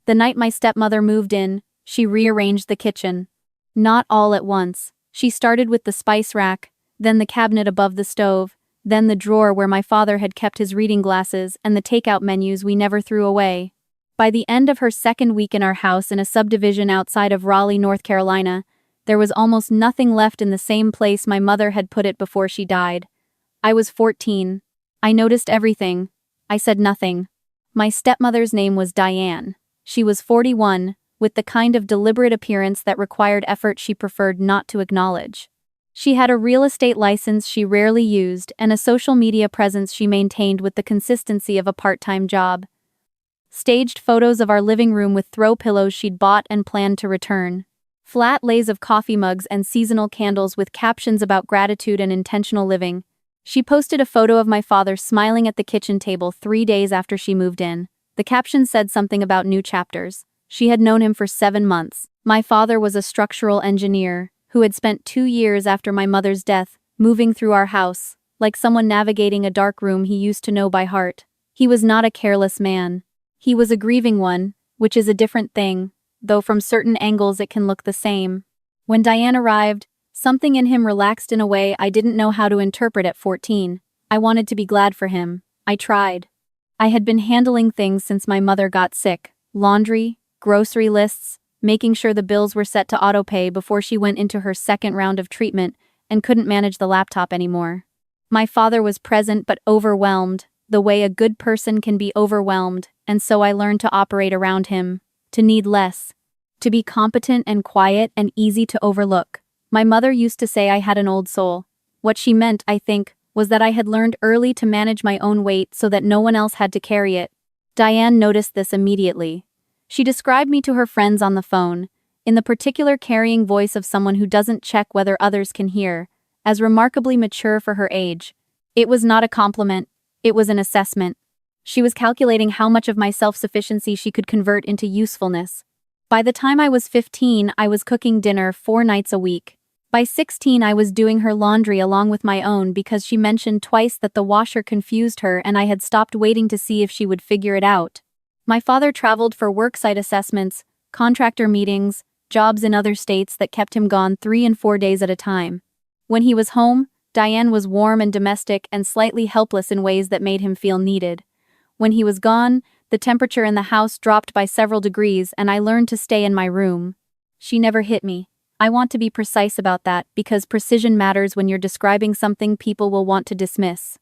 The night my stepmother moved in, she rearranged the kitchen. Not all at once. She started with the spice rack, then the cabinet above the stove, then the drawer where my father had kept his reading glasses and the takeout menus we never threw away. By the end of her second week in our house in a subdivision outside of Raleigh, North Carolina, there was almost nothing left in the same place my mother had put it before she died. I was 14. I noticed everything. I said nothing. My stepmother's name was Diane. She was 41, with the kind of deliberate appearance that required effort she preferred not to acknowledge. She had a real estate license she rarely used and a social media presence she maintained with the consistency of a part-time job. Staged photos of our living room with throw pillows she'd bought and planned to return. Flat lays of coffee mugs and seasonal candles with captions about gratitude and intentional living. She posted a photo of my father smiling at the kitchen table 3 days after she moved in. The caption said something about new chapters. She had known him for 7 months. My father was a structural engineer who had spent 2 years after my mother's death moving through our house, like someone navigating a dark room he used to know by heart. He was not a careless man. He was a grieving one, which is a different thing, though from certain angles it can look the same. When Diane arrived, something in him relaxed in a way I didn't know how to interpret at 14. I wanted to be glad for him. I tried. I had been handling things since my mother got sick. Laundry, grocery lists, making sure the bills were set to autopay before she went into her second round of treatment and couldn't manage the laptop anymore. My father was present but overwhelmed, the way a good person can be overwhelmed, and so I learned to operate around him, to need less, to be competent and quiet and easy to overlook. My mother used to say I had an old soul. What she meant, I think, was that I had learned early to manage my own weight so that no one else had to carry it. Diane noticed this immediately. She described me to her friends on the phone, in the particular carrying voice of someone who doesn't check whether others can hear, as remarkably mature for her age. It was not a compliment, it was an assessment. She was calculating how much of my self-sufficiency she could convert into usefulness. By the time I was 15, I was cooking dinner 4 nights a week. By 16, I was doing her laundry along with my own because she mentioned twice that the washer confused her and I had stopped waiting to see if she would figure it out. My father traveled for worksite assessments, contractor meetings, jobs in other states that kept him gone 3 and 4 days at a time. When he was home, Diane was warm and domestic and slightly helpless in ways that made him feel needed. When he was gone, the temperature in the house dropped by several degrees and I learned to stay in my room. She never hit me. I want to be precise about that because precision matters when you're describing something people will want to dismiss.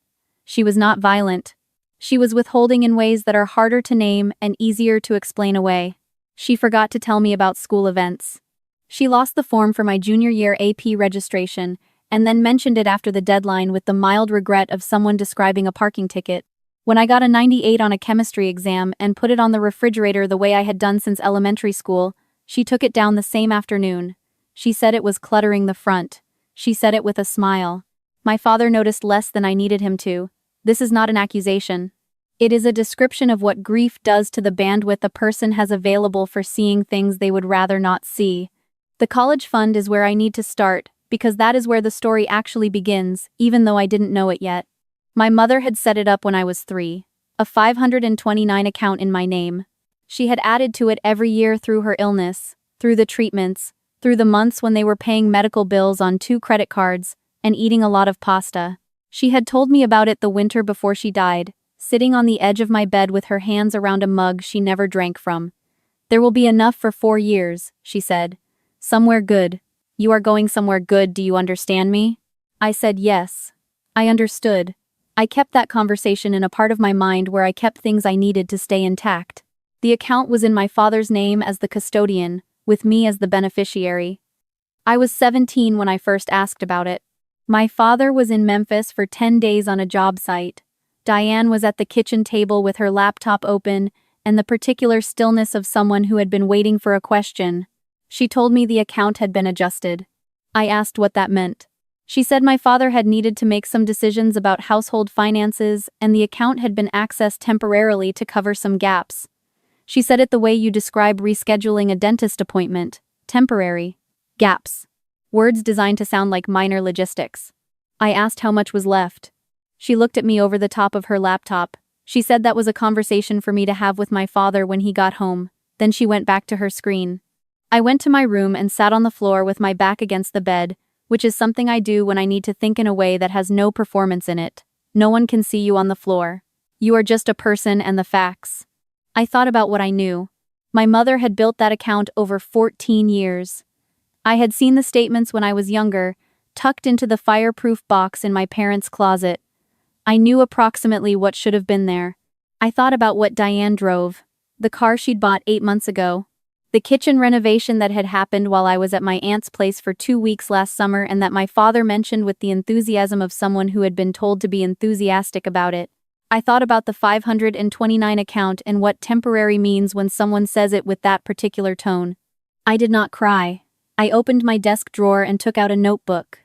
She was not violent. She was withholding in ways that are harder to name and easier to explain away. She forgot to tell me about school events. She lost the form for my junior year AP registration and then mentioned it after the deadline with the mild regret of someone describing a parking ticket. When I got a 98 on a chemistry exam and put it on the refrigerator the way I had done since elementary school, she took it down the same afternoon. She said it was cluttering the front. She said it with a smile. My father noticed less than I needed him to. This is not an accusation. It is a description of what grief does to the bandwidth a person has available for seeing things they would rather not see. The college fund is where I need to start, because that is where the story actually begins, even though I didn't know it yet. My mother had set it up when I was 3. A 529 account in my name. She had added to it every year through her illness, through the treatments, through the months when they were paying medical bills on 2 credit cards, and eating a lot of pasta. She had told me about it the winter before she died, sitting on the edge of my bed with her hands around a mug she never drank from. There will be enough for 4 years, she said. Somewhere good. You are going somewhere good, do you understand me? I said yes. I understood. I kept that conversation in a part of my mind where I kept things I needed to stay intact. The account was in my father's name as the custodian, with me as the beneficiary. I was 17 when I first asked about it. My father was in Memphis for 10 days on a job site. Diane was at the kitchen table with her laptop open and the particular stillness of someone who had been waiting for a question. She told me the account had been adjusted. I asked what that meant. She said my father had needed to make some decisions about household finances and the account had been accessed temporarily to cover some gaps. She said it the way you describe rescheduling a dentist appointment. Temporary. Gaps. Words designed to sound like minor logistics. I asked how much was left. She looked at me over the top of her laptop. She said that was a conversation for me to have with my father when he got home. Then she went back to her screen. I went to my room and sat on the floor with my back against the bed, which is something I do when I need to think in a way that has no performance in it. No one can see you on the floor. You are just a person and the facts. I thought about what I knew. My mother had built that account over 14 years. I had seen the statements when I was younger, tucked into the fireproof box in my parents' closet. I knew approximately what should have been there. I thought about what Diane drove, the car she'd bought 8 months ago, the kitchen renovation that had happened while I was at my aunt's place for 2 weeks last summer and that my father mentioned with the enthusiasm of someone who had been told to be enthusiastic about it. I thought about the 529 account and what temporary means when someone says it with that particular tone. I did not cry. I opened my desk drawer and took out a notebook.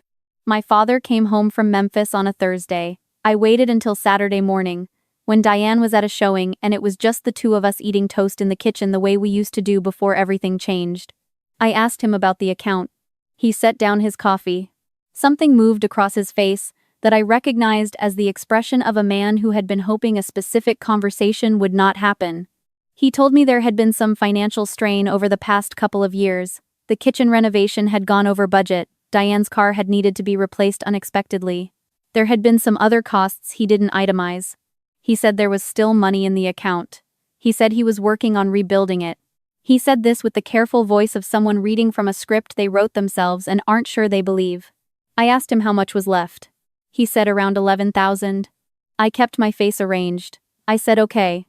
My father came home from Memphis on a Thursday. I waited until Saturday morning, when Diane was at a showing and it was just the two of us eating toast in the kitchen the way we used to do before everything changed. I asked him about the account. He set down his coffee. Something moved across his face that I recognized as the expression of a man who had been hoping a specific conversation would not happen. He told me there had been some financial strain over the past couple of years. The kitchen renovation had gone over budget. Diane's car had needed to be replaced unexpectedly. There had been some other costs he didn't itemize. He said there was still money in the account. He said he was working on rebuilding it. He said this with the careful voice of someone reading from a script they wrote themselves and aren't sure they believe. I asked him how much was left. He said around 11,000. I kept my face arranged. I said okay.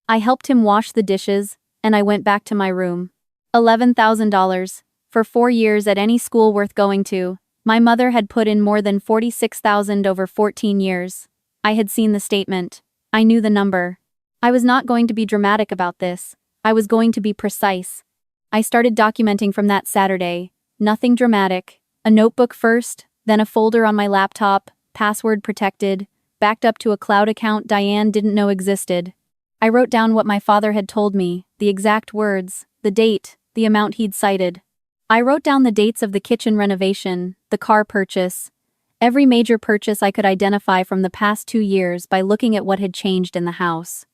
I helped him wash the dishes, and I went back to my room. $11,000. For 4 years at any school worth going to. My mother had put in more than 46,000 over 14 years. I had seen the statement. I knew the number. I was not going to be dramatic about this. I was going to be precise. I started documenting from that Saturday. Nothing dramatic. A notebook first, then a folder on my laptop, password protected, backed up to a cloud account Diane didn't know existed. I wrote down what my father had told me, the exact words, the date, the amount he'd cited. I wrote down the dates of the kitchen renovation, the car purchase, every major purchase I could identify from the past 2 years by looking at what had changed in the house.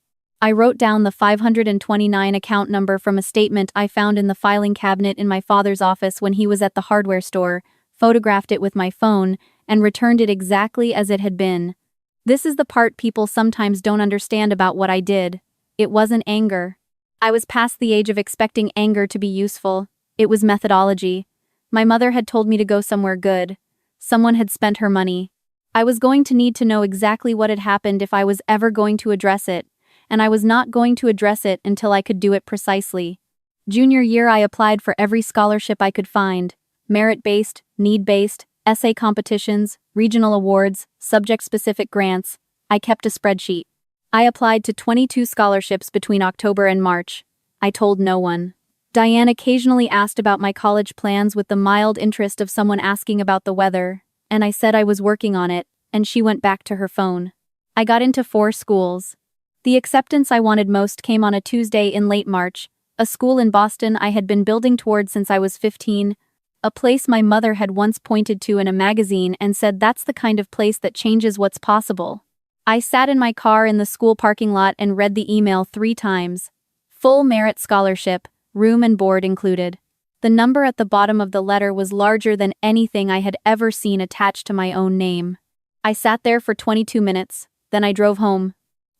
I wrote down the 529 account number from a statement I found in the filing cabinet in my father's office when he was at the hardware store, photographed it with my phone, and returned it exactly as it had been. This is the part people sometimes don't understand about what I did. It wasn't anger. I was past the age of expecting anger to be useful. It was methodology. My mother had told me to go somewhere good. Someone had spent her money. I was going to need to know exactly what had happened if I was ever going to address it, and I was not going to address it until I could do it precisely. Junior year I applied for every scholarship I could find. Merit-based, need-based, essay competitions, regional awards, subject-specific grants. I kept a spreadsheet. I applied to 22 scholarships between October and March. I told no one. Diane occasionally asked about my college plans with the mild interest of someone asking about the weather, and I said I was working on it, and she went back to her phone. I got into 4 schools. The acceptance I wanted most came on a Tuesday in late March, a school in Boston I had been building toward since I was 15, a place my mother had once pointed to in a magazine and said that's the kind of place that changes what's possible. I sat in my car in the school parking lot and read the email 3 times. Full merit scholarship, room and board included. The number at the bottom of the letter was larger than anything I had ever seen attached to my own name. I sat there for 22 minutes, then I drove home.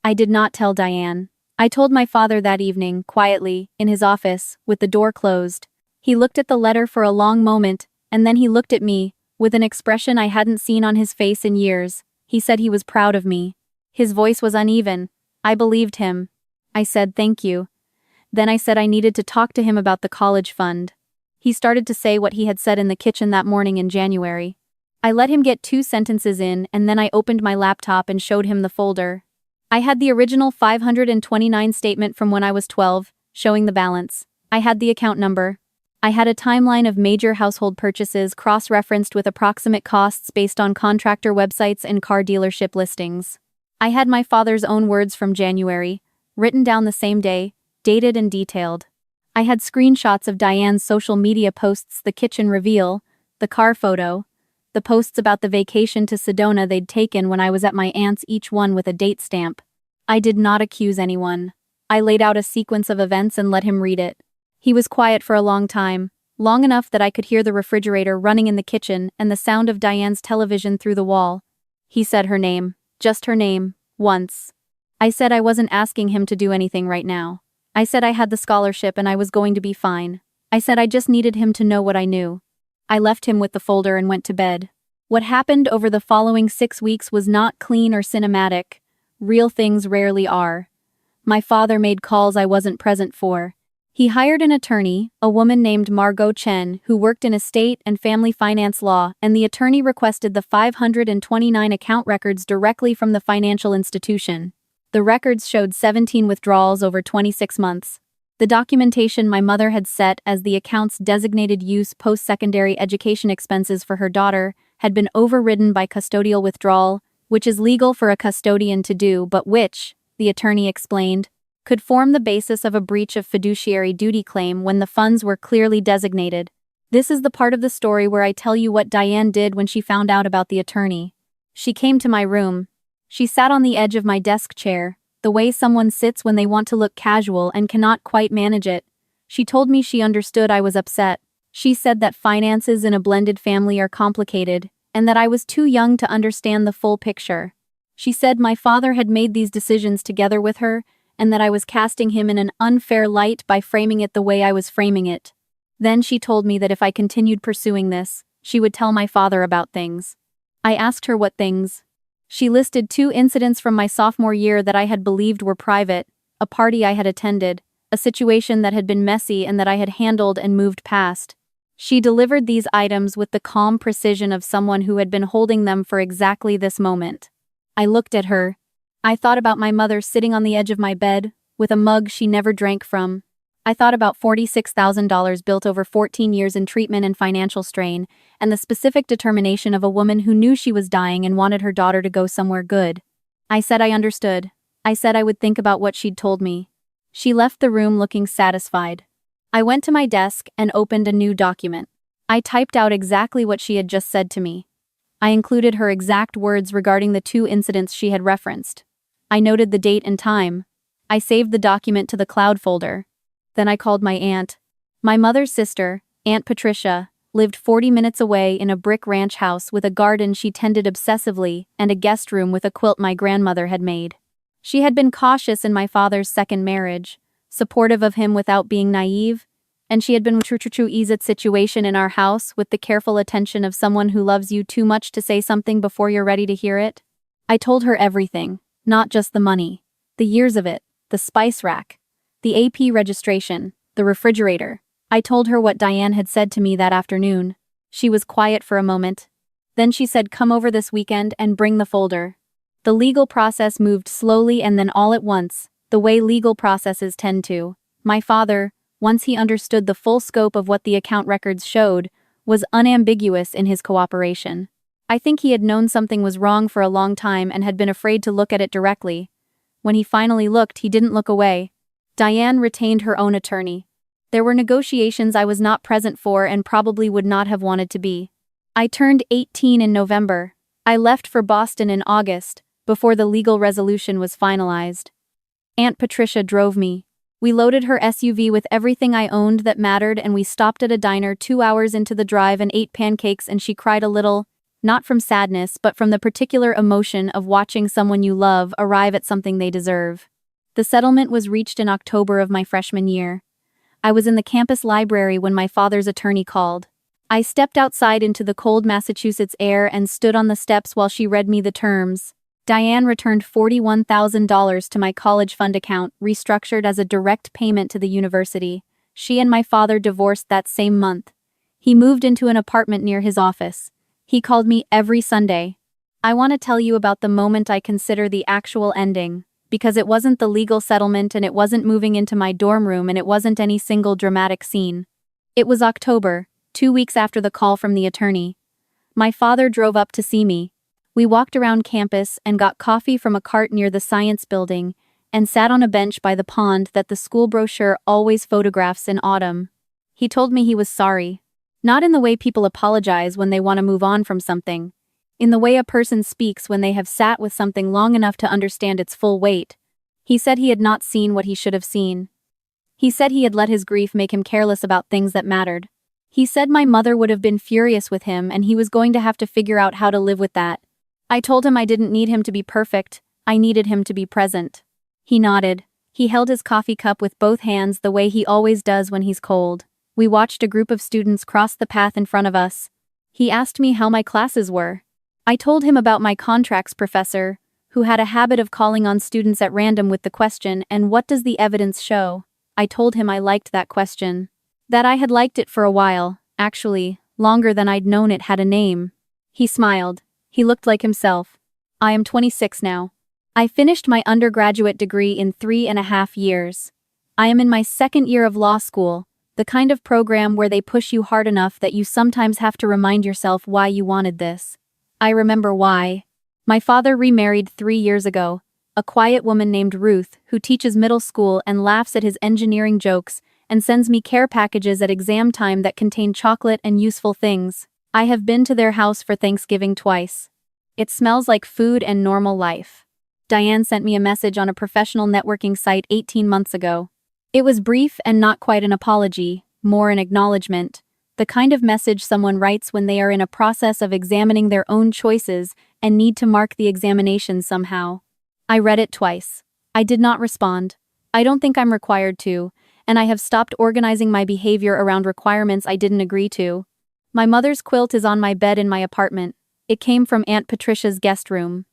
I did not tell Diane. I told my father that evening, quietly, in his office, with the door closed. He looked at the letter for a long moment, and then he looked at me, with an expression I hadn't seen on his face in years. He said he was proud of me. His voice was uneven. I believed him. I said thank you. Then I said I needed to talk to him about the college fund. He started to say what he had said in the kitchen that morning in January. I let him get 2 sentences in and then I opened my laptop and showed him the folder. I had the original 529 statement from when I was 12, showing the balance. I had the account number. I had a timeline of major household purchases cross-referenced with approximate costs based on contractor websites and car dealership listings. I had my father's own words from January, written down the same day, dated and detailed. I had screenshots of Diane's social media posts, the kitchen reveal, the car photo, the posts about the vacation to Sedona they'd taken when I was at my aunt's, each one with a date stamp. I did not accuse anyone. I laid out a sequence of events and let him read it. He was quiet for a long time, long enough that I could hear the refrigerator running in the kitchen and the sound of Diane's television through the wall. He said her name, just her name, once. I said I wasn't asking him to do anything right now. I said I had the scholarship and I was going to be fine. I said I just needed him to know what I knew. I left him with the folder and went to bed. What happened over the following 6 weeks was not clean or cinematic. Real things rarely are. My father made calls I wasn't present for. He hired an attorney, a woman named Margot Chen, who worked in estate and family finance law, and the attorney requested the 529 account records directly from the financial institution. The records showed 17 withdrawals over 26 months. The documentation my mother had set as the account's designated use post-secondary education expenses for her daughter had been overridden by custodial withdrawal, which is legal for a custodian to do, but which, the attorney explained, could form the basis of a breach of fiduciary duty claim when the funds were clearly designated. This is the part of the story where I tell you what Diane did when she found out about the attorney. She came to my room. She sat on the edge of my desk chair, the way someone sits when they want to look casual and cannot quite manage it. She told me she understood I was upset. She said that finances in a blended family are complicated, and that I was too young to understand the full picture. She said my father had made these decisions together with her, and that I was casting him in an unfair light by framing it the way I was framing it. Then she told me that if I continued pursuing this, she would tell my father about things. I asked her what things. She listed 2 incidents from my sophomore year that I had believed were private, a party I had attended, a situation that had been messy and that I had handled and moved past. She delivered these items with the calm precision of someone who had been holding them for exactly this moment. I looked at her. I thought about my mother sitting on the edge of my bed, with a mug she never drank from. I thought about $46,000 built over 14 years in treatment and financial strain, and the specific determination of a woman who knew she was dying and wanted her daughter to go somewhere good. I said I understood. I said I would think about what she'd told me. She left the room looking satisfied. I went to my desk and opened a new document. I typed out exactly what she had just said to me. I included her exact words regarding the 2 incidents she had referenced. I noted the date and time. I saved the document to the cloud folder. Then I called my aunt. My mother's sister, Aunt Patricia, lived 40 minutes away in a brick ranch house with a garden she tended obsessively and a guest room with a quilt my grandmother had made. She had been cautious in my father's second marriage, supportive of him without being naive, and she had been true ease its situation in our house with the careful attention of someone who loves you too much to say something before you're ready to hear it. I told her everything, not just the money, the years of it, the spice rack, the AP registration, the refrigerator. I told her what Diane had said to me that afternoon. She was quiet for a moment. Then she said, "Come over this weekend and bring the folder." The legal process moved slowly and then all at once, the way legal processes tend to. My father, once he understood the full scope of what the account records showed, was unambiguous in his cooperation. I think he had known something was wrong for a long time and had been afraid to look at it directly. When he finally looked, he didn't look away. Diane retained her own attorney. There were negotiations I was not present for and probably would not have wanted to be. I turned 18 in November. I left for Boston in August, before the legal resolution was finalized. Aunt Patricia drove me. We loaded her SUV with everything I owned that mattered and we stopped at a diner 2 hours into the drive and ate pancakes and she cried a little, not from sadness but from the particular emotion of watching someone you love arrive at something they deserve. The settlement was reached in October of my freshman year. I was in the campus library when my father's attorney called. I stepped outside into the cold Massachusetts air and stood on the steps while she read me the terms. Diane returned $41,000 to my college fund account, restructured as a direct payment to the university. She and my father divorced that same month. He moved into an apartment near his office. He called me every Sunday. I want to tell you about the moment I consider the actual ending, because it wasn't the legal settlement and it wasn't moving into my dorm room and it wasn't any single dramatic scene. It was October, 2 weeks after the call from the attorney. My father drove up to see me. We walked around campus and got coffee from a cart near the science building and sat on a bench by the pond that the school brochure always photographs in autumn. He told me he was sorry. Not in the way people apologize when they want to move on from something. In the way a person speaks when they have sat with something long enough to understand its full weight. He said he had not seen what he should have seen. He said he had let his grief make him careless about things that mattered. He said my mother would have been furious with him and he was going to have to figure out how to live with that. I told him I didn't need him to be perfect, I needed him to be present. He nodded. He held his coffee cup with both hands the way he always does when he's cold. We watched a group of students cross the path in front of us. He asked me how my classes were. I told him about my contracts professor, who had a habit of calling on students at random with the question, "And what does the evidence show?" I told him I liked that question. That I had liked it for a while, actually, longer than I'd known it had a name. He smiled. He looked like himself. I am 26 now. I finished my undergraduate degree in 3.5 years. I am in my second year of law school, the kind of program where they push you hard enough that you sometimes have to remind yourself why you wanted this. I remember why. My father remarried 3 years ago, a quiet woman named Ruth who teaches middle school and laughs at his engineering jokes and sends me care packages at exam time that contain chocolate and useful things. I have been to their house for Thanksgiving twice. It smells like food and normal life. Diane sent me a message on a professional networking site 18 months ago. It was brief and not quite an apology, more an acknowledgement, the kind of message someone writes when they are in a process of examining their own choices and need to mark the examination somehow. I read it twice. I did not respond. I don't think I'm required to, and I have stopped organizing my behavior around requirements I didn't agree to. My mother's quilt is on my bed in my apartment. It came from Aunt Patricia's guest room.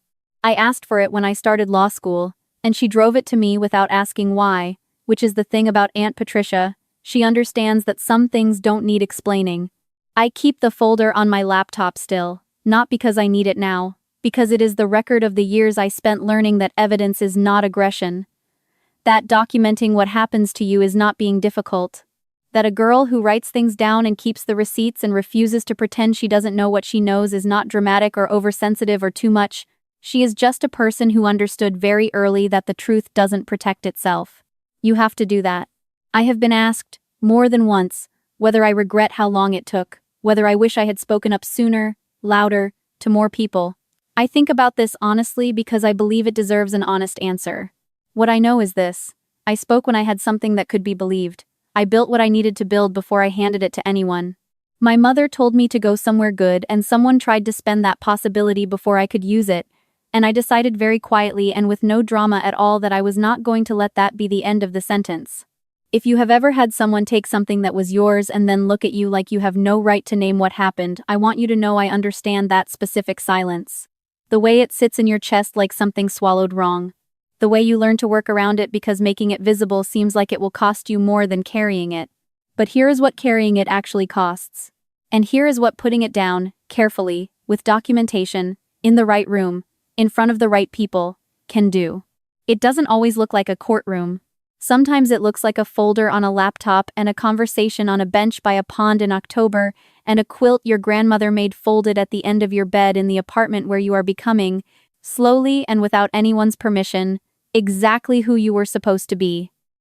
I asked for it when I started law school, and she drove it to me without asking why, which is the thing about Aunt Patricia, she understands that some things don't need explaining. I keep the folder on my laptop still, not because I need it now, because it is the record of the years I spent learning that evidence is not aggression. That documenting what happens to you is not being difficult. That a girl who writes things down and keeps the receipts and refuses to pretend she doesn't know what she knows is not dramatic or oversensitive or too much. She is just a person who understood very early that the truth doesn't protect itself. You have to do that. I have been asked, more than once, whether I regret how long it took, whether I wish I had spoken up sooner, louder, to more people. I think about this honestly because I believe it deserves an honest answer. What I know is this: I spoke when I had something that could be believed. I built what I needed to build before I handed it to anyone. My mother told me to go somewhere good and someone tried to spend that possibility before I could use it, and I decided very quietly and with no drama at all that I was not going to let that be the end of the sentence. If you have ever had someone take something that was yours and then look at you like you have no right to name what happened, I want you to know I understand that specific silence. The way it sits in your chest like something swallowed wrong. The way you learn to work around it because making it visible seems like it will cost you more than carrying it. But here is what carrying it actually costs. And here is what putting it down, carefully, with documentation, in the right room, in front of the right people, can do. It doesn't always look like a courtroom. Sometimes it looks like a folder on a laptop and a conversation on a bench by a pond in October and a quilt your grandmother made folded at the end of your bed in the apartment where you are becoming, slowly and without anyone's permission, exactly who you were supposed to be.